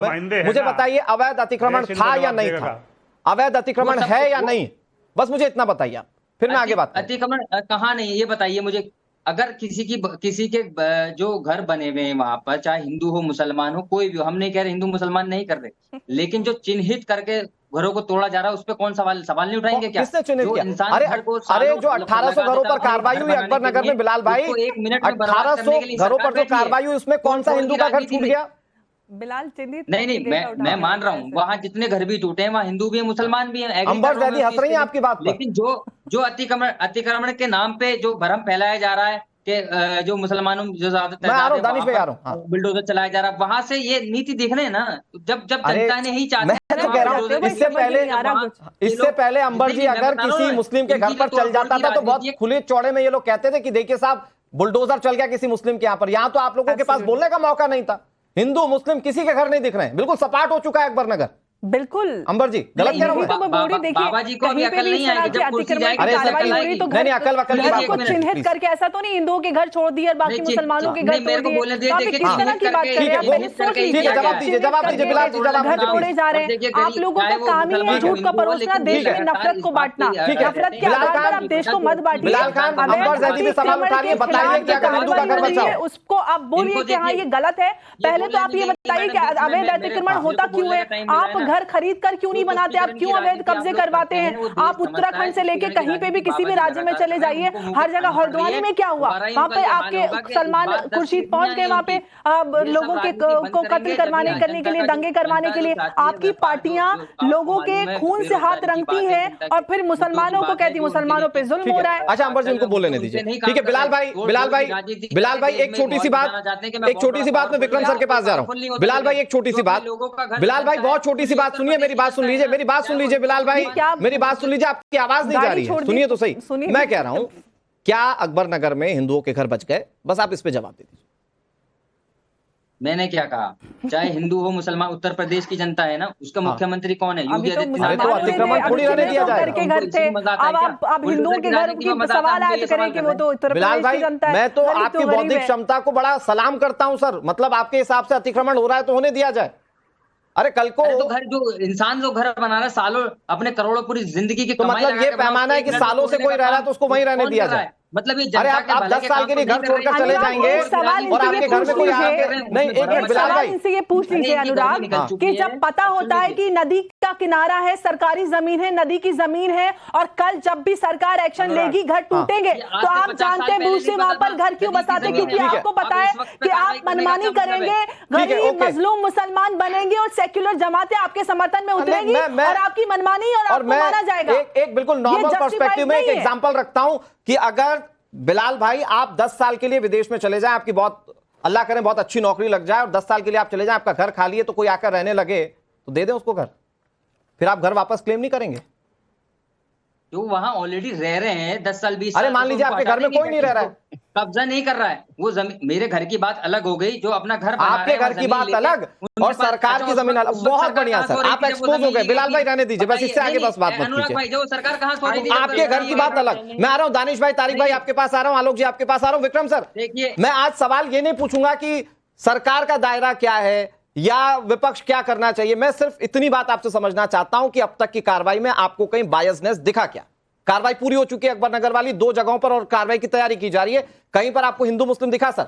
मुझे बताइए अवैध अतिक्रमण था या नहीं था, अवैध अतिक्रमण है या नहीं, बस मुझे इतना बताइए आप, फिर मैं आगे बात। अतिक्रमण कहाँ नहीं, ये बताइए मुझे। अगर किसी के जो घर बने हुए हैं वहां पर, चाहे हिंदू हो मुसलमान हो कोई भी हो, हम नहीं कह रहे हिंदू मुसलमान नहीं कर रहे, लेकिन जो चिन्हित करके घरों को तोड़ा जा रहा है उस पर कौन सवाल नहीं उठाएंगे क्या? किसने चिन्हित किया? अरे जो 1800 घरों पर कार्रवाई हुई अकबर नगर में बिलाल भाई, 1800 घरों पर जो कार्रवाई हुई उसमें कौन सा हिंदू का घर छूट गया? बिलाल चिन्हित नहीं, मैं मान रहा हूँ वहाँ जितने घर भी टूटे हैं वहाँ हिंदू भी है मुसलमान भी है। अंबर जैदी हंस रही है आपकी बात पर। लेकिन जो अतिक्रमण के नाम पे जो भ्रम फैलाया जा रहा है कि जो मुसलमानों जो ज्यादा बुलडोजर चलाया जा रहा है, वहां से ये नीति देख रहे हैं ना, जब जनता ने ही चाहती है। इससे पहले अंबर जी अगर किसी मुस्लिम के घर पर चल जाता था तो बहुत खुले चौड़े में ये लोग कहते थे कि देखिए साहब बुलडोजर चल गया किसी मुस्लिम के यहाँ पर, यहाँ तो आप लोगों के पास बोलने का मौका नहीं था। हिंदू मुस्लिम किसी के घर नहीं दिख रहे हैं, बिल्कुल सपाट हो चुका है अकबर नगर। बिल्कुल अंबर जी गलत कह रहा हूं? बाबा जी को भी अकल नहीं आएगी जब कुर्सी जाएगी। नहीं अकल वकल की बात को चिन्हित करके ऐसा तो नहीं हिंदुओं के घर छोड़ दिए और बाकी मुसलमानों के घर तोड़ दिए। आप किस तरह की बात कर रहे हैं? जवाब दीजिए बिलाल जी, जवाब घर तोड़े जा रहे हैं। आप लोगों का काम ही है झूठ का परोसना, देश में नफरत को बांटना। नफरत के आधार पर आप देश को मत बांटिए। बिलाल खान अंबर जैदी पे सवाल उठाइए, बताइए कि अगर हिंदू का घर बचाओ उसको आप बोलिए कि हाँ ये गलत है। पहले तो आप ये बताइए कि अवैध अतिक्रमण होता क्यों है? आप घर खरीद कर क्यों नहीं बनाते? आप क्यों अवैध कब्जे करवाते हैं? आप उत्तराखंड से लेके कहीं पे भी किसी भी राज्य में चले जाइए, हर जगह। हल्द्वानी में क्या हुआ? वहां पे आपके सलमान खुर्शीद पहुंच गए वहां पे लोगों के को कत्ल करने के लिए, दंगे करवाने के लिए। आपकी पार्टियां लोगों के खून से हाथ रंगती हैं और फिर मुसलमानों को कहती मुसलमानों पे जुल्म हो रहा है। अच्छा अंबर जी उनको बोलने दीजिए, ठीक है। बिलाल भाई एक छोटी सी बात, मैं विक्रम सर के पास जा रहा हूँ। बिलाल भाई एक छोटी सी बात, बिलाल भाई बहुत छोटी सी बात सुनिए, मेरी बात सुन लीजिए बिलाल भाई, मेरी बात सुन लीजिए। आपकी आवाज नहीं जा रही है, सुनिए तो सही। मैं कह रहा हूं क्या अकबर नगर में हिंदुओं के घर बच गए? बस आप इस पे जवाब दे दीजिए। मैंने क्या कहा? चाहे हिंदू हो मुसलमान, उत्तर प्रदेश की जनता है ना, उसका मुख्यमंत्री कौन है? योगी आदित्यनाथ। तो अतिक्रमण थोड़ी रहने दिया जाएगा। अब हिंदुओं के घर की सवाल आए तो करें कि वो तो उत्तर प्रदेश की जनता है। मैं तो आपकी बौद्धिक क्षमता को बड़ा सलाम करता हूं सर। मतलब आपके हिसाब से अतिक्रमण हो रहा है तो होने दिया जाए। अरे कल को तो घर जो इंसान जो घर बना रहा है सालों अपने करोड़ों पूरी जिंदगी की, तो मतलब ये पैमाना है कि सालों से कोई रह रहा है तो उसको वहीं रहने दिया जाए। मतलब ये अरे आप 10 साल के लिए घर छोड़कर चले जाएंगे और आपके घर में कोई नहीं। एक मिनट बिलाल भाई, इनसे ये पूछ लीजिए अनुराग कि जब पता होता है कि नदी का किनारा है, सरकारी जमीन है, नदी की जमीन है, और कल जब भी सरकार एक्शन लेगी घर टूटेंगे, तो आप जानते हैं दूसरे वहां पर घर क्यों बसाते? क्योंकि आपको पता है कि आप मनमानी करेंगे, गरीब मजलूम मुसलमान बनेंगे और सेक्युलर जमातें आपके समर्थन में उतरेंगी और आपकी मनमानी और आपको माना जाएगा। एक बिल्कुल नॉर्मल पर्सपेक्टिव में एक एग्जांपल रखता हूं कि अगर बिलाल भाई आप 10 साल के लिए विदेश में चले जाएं, आपकी बहुत अल्लाह करे बहुत अच्छी नौकरी लग जाए और 10 साल के लिए आप चले जाएं, आपका घर खाली है, तो कोई आकर रहने लगे तो दे दें उसको घर, फिर आप घर वापस क्लेम नहीं करेंगे? जो वहां ऑलरेडी रह रहे हैं 10 साल 20 साल। अरे मान लीजिए आपके घर में कोई नहीं रह रहा है, कब्जा नहीं कर रहा है वो जमीन। मेरे घर की बात अलग हो गई, जो अपना घर बना आपके घर की बात अलग और सरकार की जमीन अलग। बहुत बढ़िया सर, आप एक्सपोज हो गए। बिलाल भाई रहने दीजिए, बस इससे आगे बस बात मत कीजिए। जो सरकार कहां छोड़ दी, आपके घर की बात अलग। मैं आ रहा हूं दानिश भाई, तारिक भाई आपके पास आ रहा हूं, आलोक जी आपके पास आ रहा हूं। विक्रम सर देखिए, मैं आज सवाल ये नहीं पूछूंगा कि सरकार का दायरा क्या है या विपक्ष क्या करना चाहिए। मैं सिर्फ इतनी बात आपसे समझना चाहता हूं कि अब तक की कार्रवाई में आपको कहीं बायसनेस दिखा क्या? कार्रवाई पूरी हो चुकी है अकबर नगर वाली 2 जगहों पर और कार्रवाई की तैयारी की जा रही है, कहीं पर आपको हिंदू मुस्लिम दिखा सर?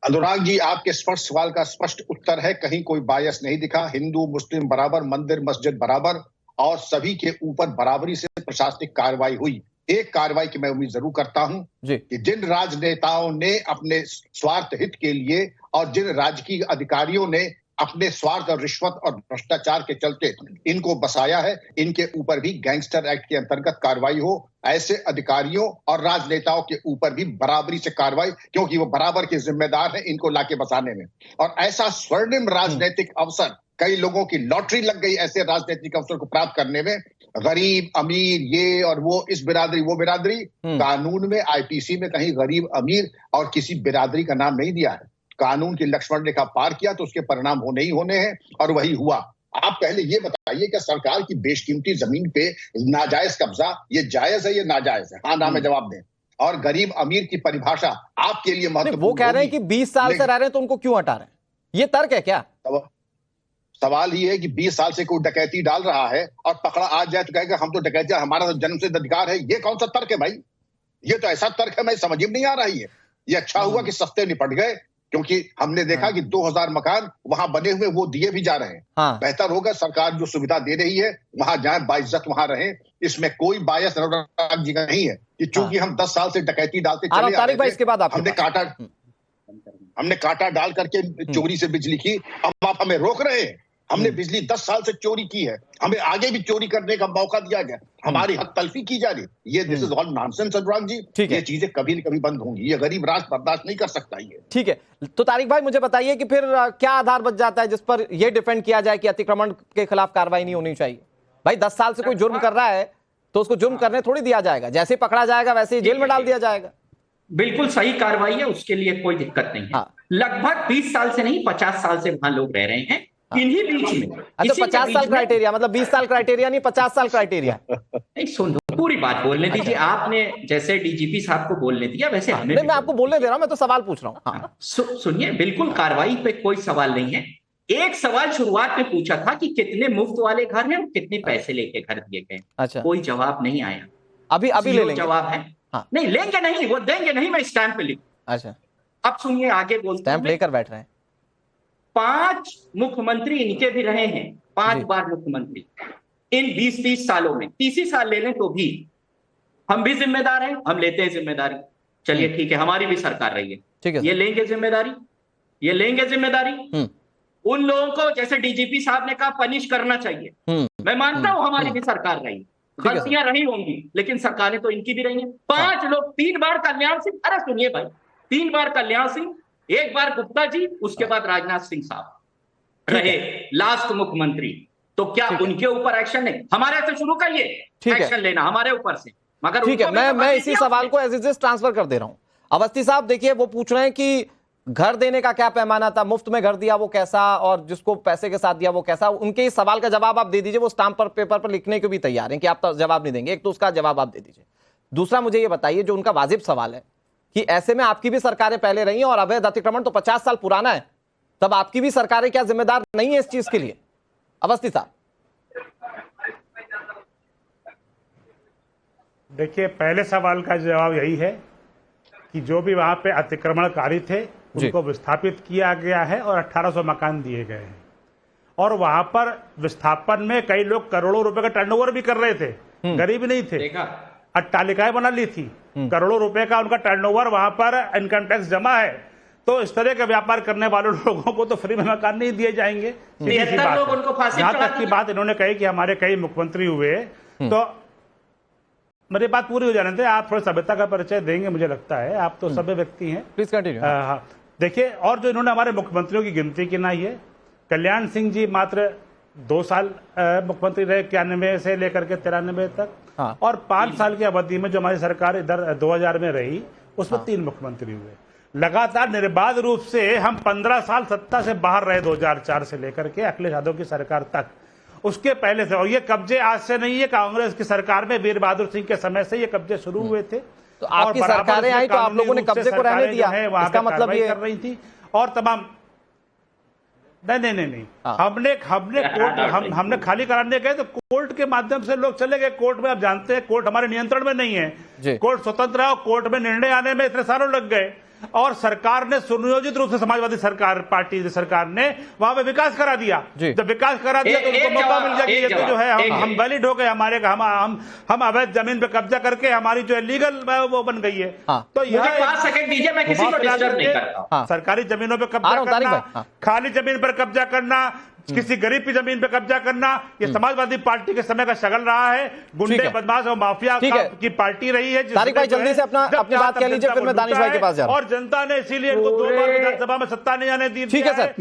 अनुराग जी आपके स्पष्ट सवाल का स्पष्ट उत्तर है, कहीं कोई बायस नहीं दिखा। हिंदू मुस्लिम बराबर, मंदिर मस्जिद बराबर और सभी के ऊपर बराबरी से प्रशासनिक कार्रवाई हुई। एक कार्रवाई की मैं उम्मीद जरूर करता हूं कि जिन राजनेताओं ने अपने स्वार्थ हित के लिए और जिन राजकीय अधिकारियों ने अपने स्वार्थ और रिश्वत और भ्रष्टाचार के चलते इनको बसाया है, इनके ऊपर भी गैंगस्टर एक्ट के अंतर्गत कार्रवाई हो। ऐसे अधिकारियों और राजनेताओं के ऊपर भी बराबरी से कार्रवाई, क्योंकि वो बराबर के जिम्मेदार हैं इनको लाके बसाने में। और ऐसा स्वर्णिम राजनीतिक अवसर, कई लोगों की लॉटरी लग गई ऐसे राजनीतिक अवसर को प्राप्त करने में। गरीब अमीर ये और वो, इस बिरादरी वो बिरादरी, कानून में आईपीसी में कहीं गरीब अमीर और किसी बिरादरी का नाम नहीं दिया है। कानून की लक्ष्मण रेखा पार किया तो उसके परिणाम होने ही होने हैं और वही हुआ। आप पहले ये बताइए कि सरकार की बेशकीमती जमीन पे नाजायज कब्जा ये जायज है, ये नाजायज है? हाँ ना में जवाब दें। और गरीब अमीर की परिभाषा आपके लिए महत्वपूर्ण। वो कह रहे हैं कि 20 साल से रह रहे हैं तो उनको क्यों हटा रहे हैं, ये तर्क है क्या? सवाल ये है कि 20 साल से कोई डकैती डाल रहा है और पकड़ा आ जाए तो कहेगा हम तो डकैती, हमारा तो जन्मसिद्ध अधिकार है। ये कौन सा तर्क है भाई? ये तो ऐसा तर्क है, मैं समझ में नहीं आ रही है। ये अच्छा हुआ कि सस्ते निपट गए, क्योंकि हमने देखा कि 2000 मकान वहां बने हुए वो दिए भी जा रहे हैं। बेहतर होगा सरकार जो सुविधा दे रही है वहां जाए, बाइज्जत वहां रहे। इसमें कोई बायस अनुराग जी का नहीं है कि चूंकि हम 10 साल से डकैती डालते चले आ रहे थे, इसके बाद हमने कांटा डाल करके चोरी से बिजली की, अब आप हमें रोक रहे हैं। हमने बिजली 10 साल से चोरी की है, हमें आगे भी चोरी करने का मौका दिया गया, हमारी हक तल्फी की जा रही। ये this is all nonsense Anurag ji. ये चीजें कभी न कभी बंद होंगी, ये गरीब राष्ट्र बर्दाश्त नहीं कर सकता। ये ठीक है। तो तारिक भाई मुझे बताइए कि फिर क्या आधार बच जाता है जिस पर यह डिफेंड किया जाए कि अतिक्रमण के खिलाफ कार्रवाई नहीं होनी चाहिए? भाई 10 साल से कोई जुर्म कर रहा है तो उसको जुर्म करने थोड़ी दिया जाएगा, जैसे पकड़ा जाएगा वैसे ही जेल में डाल दिया जाएगा। बिल्कुल सही कार्रवाई है, उसके लिए कोई दिक्कत नहीं है। लगभग 20 साल से नहीं 50 साल से वहां लोग रह रहे हैं, इन्हीं बीच में। अच्छा 50 साल क्राइटेरिया, मतलब 20 साल क्राइटेरिया नहीं 50 साल क्राइटेरिया। नहीं सुन पूरी बात बोलने दीजिए। आपने जैसे डीजीपी साहब को बोलने दिया वैसे हमें मैं आपको बोलने दे रहा हूं, मैं तो सवाल पूछ रहा हूं। सुनिए, बिल्कुल कार्रवाई पे कोई सवाल नहीं है। एक सवाल शुरुआत में पूछा था कि कितने मुफ्त वाले घर हैं और कितने पैसे लेके घर दिए गए। अच्छा, कोई जवाब नहीं आया। अभी ले लेंगे जवाब है। नहीं लेंगे नहीं, वो देंगे नहीं, मैं स्टैंप पे लिखूं। अच्छा अब सुनिए आगे बोलते हैं। स्टैंप लेकर बैठ रहे हैं। 5 मुख्यमंत्री इनके भी रहे हैं, 5 बार मुख्यमंत्री इन 20-30 सालों में। 30 साल ले लें तो भी हम भी जिम्मेदार हैं, हम लेते हैं जिम्मेदारी। चलिए ठीक है, हमारी भी सरकार रही है, ठीक है, ये लेंगे जिम्मेदारी, ये लेंगे जिम्मेदारी। उन लोगों को जैसे डीजीपी साहब ने कहा पनिश करना चाहिए, मैं मानता हूं हमारी भी सरकार रही, गलतियां रही होंगी, लेकिन सरकारें तो इनकी भी रही हैं। 5 लोग, 3 बार कल्याण सिंह, अरे सुनिए भाई, 3 बार कल्याण सिंह, 1 बार गुप्ता जी, उसके बाद राजनाथ सिंह साहब रहे लास्ट मुख्यमंत्री। तो क्या उनके ऊपर एक्शन नहीं? हमारे से शुरू करिए एक्शन लेना हमारे ऊपर से। मगर ठीक है, मैं इसी सवाल को एज इट इज ट्रांसफर कर दे रहा हूं। अवस्थी साहब देखिए, वो पूछ रहे हैं कि घर देने का क्या पैमाना था, मुफ्त में घर दिया वो कैसा, और जिसको पैसे के साथ दिया वो कैसा। उनके इस सवाल का जवाब आप दे दीजिए, वो स्टाम्प पर पेपर पर लिखने को भी तैयार हैं कि आप तो जवाब नहीं देंगे। एक तो उसका जवाब आप दे दीजिए। दूसरा मुझे ये बताइए, जो उनका वाजिब सवाल है कि ऐसे में आपकी भी सरकारें पहले रही हैं और अवैध अतिक्रमण तो 50 साल पुराना है, तब आपकी भी सरकारें क्या जिम्मेदार नहीं है इस चीज के लिए? अवस्थी साहब देखिए, पहले सवाल का जवाब यही है कि जो भी वहां पे अतिक्रमणकारी थे उनको विस्थापित किया गया है और 1800 मकान दिए गए हैं। और वहां पर विस्थापन में कई लोग करोड़ों रुपए का टर्नओवर भी कर रहे थे, गरीब नहीं थे, अट्टालिकाएं बना ली थी, करोड़ों रुपए का उनका टर्नओवर, वहां पर इनकम टैक्स जमा है। तो इस तरह का व्यापार करने वाले लोगों को तो फ्री में मकान नहीं दिए जाएंगे। जहां तक की बात इन्होंने कही कि हमारे कई मुख्यमंत्री हुए, तो मेरी बात पूरी हो जाने दे, आप थोड़ा सभ्यता का परिचय देंगे, मुझे लगता है आप तो सभ्य व्यक्ति हैं, प्लीज कंटिन्यू। देखिए, और जो इन्होंने हमारे मुख्यमंत्रियों की गिनती की ना, ये कल्याण सिंह जी मात्र 2 साल मुख्यमंत्री रहे, 91 से लेकर के 93 तक। और 5 साल की अवधि में जो हमारी सरकार इधर 2000 में रही, उसमें 3 मुख्यमंत्री हुए। लगातार निर्बाध रूप से हम 15 साल सत्ता से बाहर रहे, 2004 से लेकर के अखिलेश यादव की सरकार तक, उसके पहले से। और ये कब्जे आज से नहीं है, कांग्रेस की सरकार में वीर बहादुर सिंह के समय से ये कब्जे शुरू हुए थे। तो आपकी सरकारें आई तो आप लोगों ने कब्जे को रहने दिया, इसका मतलब ये कर रही थी। और तमाम नहीं, हमने कोर्ट, हमने खाली कराने गए तो कोर्ट के माध्यम से लोग चले गए कोर्ट में। आप जानते हैं कोर्ट हमारे नियंत्रण में नहीं है, कोर्ट स्वतंत्र है और कोर्ट में निर्णय आने में इतने सालों लग गए। और सरकार ने सुनियोजित रूप से, समाजवादी सरकार पार्टी सरकार ने वहां पे विकास करा दिया। जब विकास करा दिया तो उनको मौका मिल गया कि ये तो जो है हम वैलिड हो गए, हमारे हम अवैध जमीन पे कब्जा करके हमारी जो है लीगल वो बन गई है। तो यह 5 सेकंड दीजिए, मैं किसी को डिस्टर्ब नहीं करता। सरकारी जमीनों पे कब्जा करना, खाली जमीन पर कब्जा करना, किसी गरीब की जमीन पे कब्जा करना, ये समाजवादी पार्टी के समय का शगल रहा है। गुंडे, बदमाश और माफिया की पार्टी रही है। तारिक भाई जल्दी से अपनी बात कह लीजिए, फिर मैं दानिश भाई के पास जा रहा हूं। और जनता ने इसीलिए इनको 2 बार विधानसभा में सत्ता नहीं आने दी। ठीक है सर।